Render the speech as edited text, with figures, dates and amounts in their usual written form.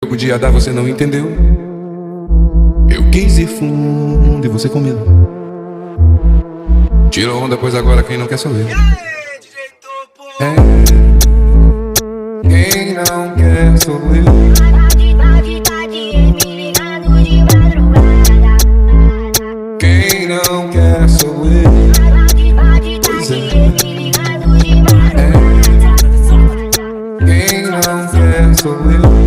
Podia dar, você não entendeu. Eu quis ir fundo e você com medo. Tirou onda, pois agora quem não quer sou eu. É, quem não quer sou eu. Quem não quer sou eu. Pois é. Quem não quer sou eu.